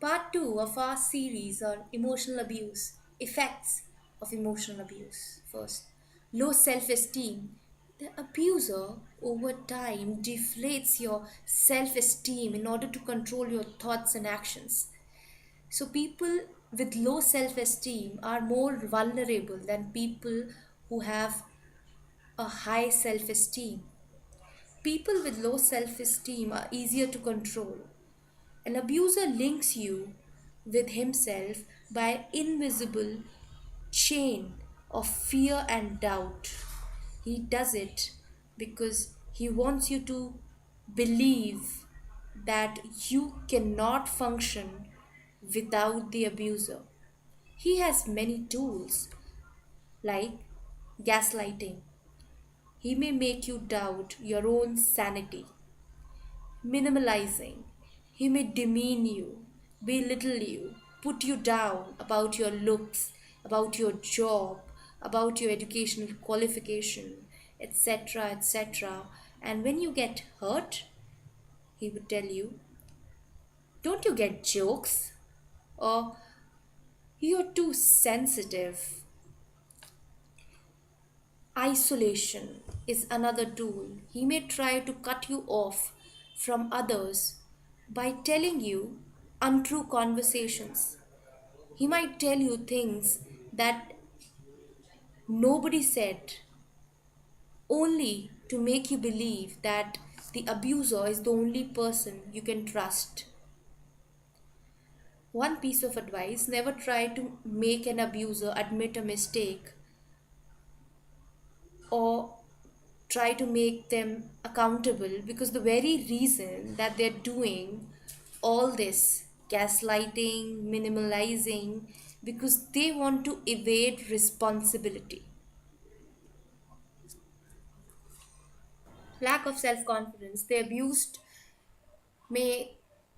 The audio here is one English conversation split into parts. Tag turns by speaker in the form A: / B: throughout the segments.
A: Part 2 of our series on emotional abuse, effects of emotional abuse. First, low self esteem. The abuser over time deflates your self esteem in order to control your thoughts and actions. So, people with low self esteem are more vulnerable than people who have a high self esteem. People with low self esteem are easier to control. An abuser links you with himself by an invisible chain of fear and doubt. He does it because he wants you to believe that you cannot function without the abuser. He has many tools like gaslighting. He may make you doubt your own sanity. Minimalizing. He may demean you, belittle you, put you down about your looks, about your job, about your educational qualification, etc. etc. And when you get hurt, he would tell you, don't you get jokes? Or you're too sensitive. Isolation is another tool. He may try to cut you off from others by telling you untrue conversations. He might tell you things that nobody said, only to make you believe that the abuser is the only person you can trust. One piece of advice: never try to make an abuser admit a mistake or try to make them accountable, because the very reason that they're doing all this gaslighting, minimalizing, because they want to evade responsibility. Lack of self confidence. The abused may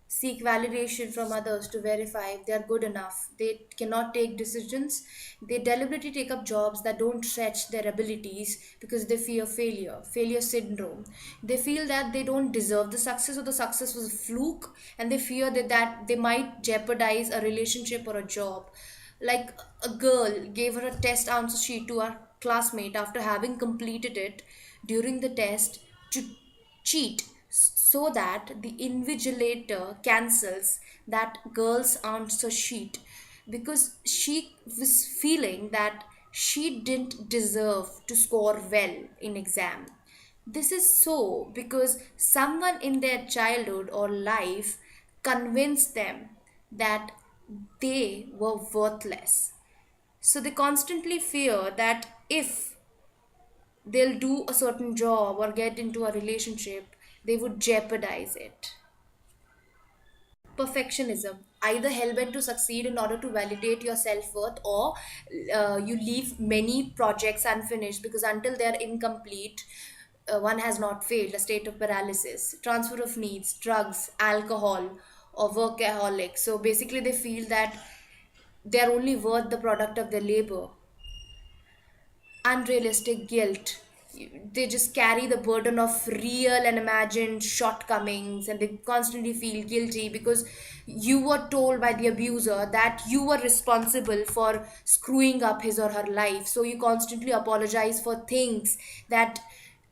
A: seek validation from others to verify if they are good enough. They cannot take decisions. They deliberately take up jobs that don't stretch their abilities because they fear failure, failure syndrome. They feel that they don't deserve the success, or the success was a fluke, and they fear that they might jeopardize a relationship or a job. Like, a girl gave her a test answer sheet to her classmate after having completed it during the test to cheat, so that the invigilator cancels that girl's answer sheet because she was feeling that she didn't deserve to score well in exam. This is so because someone in their childhood or life convinced them that they were worthless. So they constantly fear that if they'll do a certain job or get into a relationship, they would jeopardize it. Perfectionism, either hell-bent to succeed in order to validate your self-worth, or you leave many projects unfinished because until they're incomplete, one has not failed. A state of paralysis, transfer of needs, drugs, alcohol, or workaholic. So basically they feel that they're only worth the product of their labor. Unrealistic guilt. They just carry the burden of real and imagined shortcomings, and they constantly feel guilty because you were told by the abuser that you were responsible for screwing up his or her life. So you constantly apologize for things that,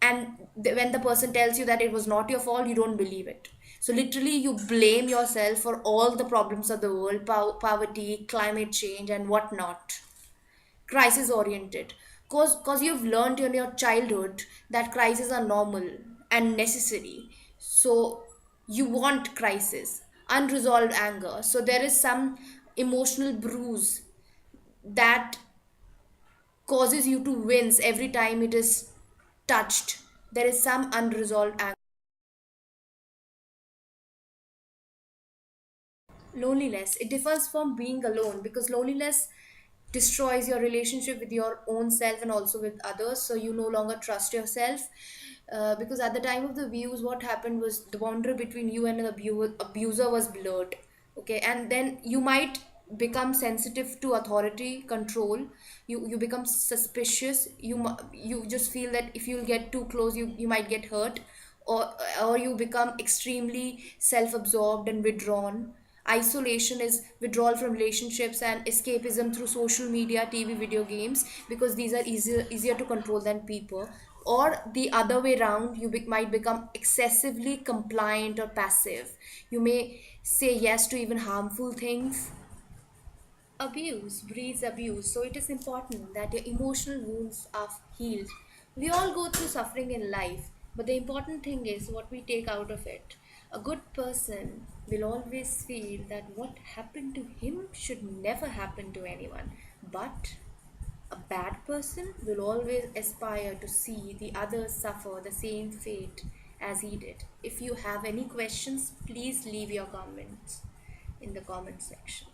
A: and when the person tells you that it was not your fault, you don't believe it. So literally, you blame yourself for all the problems of the world, poverty, climate change, and whatnot. Crisis oriented, because you've learned in your childhood that crises are normal and necessary, so you want crisis. Unresolved anger, so there is some emotional bruise that causes you to wince every time it is touched. There is some unresolved anger. Loneliness, it differs from being alone because loneliness destroys your relationship with your own self and also with others, so you no longer trust yourself. Because at the time of the views, what happened was the boundary between you and the abuser was blurred. Okay, and then you might become sensitive to authority control. You become suspicious. You just feel that if you'll get too close, you might get hurt, or you become extremely self-absorbed and withdrawn. Isolation is withdrawal from relationships and escapism through social media, TV, video games, because these are easier to control than people. Or the other way around, you might become excessively compliant or passive. You may say yes to even harmful things. Abuse breeds abuse, so it is important that your emotional wounds are healed. We all go through suffering in life, but the important thing is what we take out of it. A good person will always feel that what happened to him should never happen to anyone, but a bad person will always aspire to see the others suffer the same fate as he did. If you have any questions, please leave your comments in the comment section.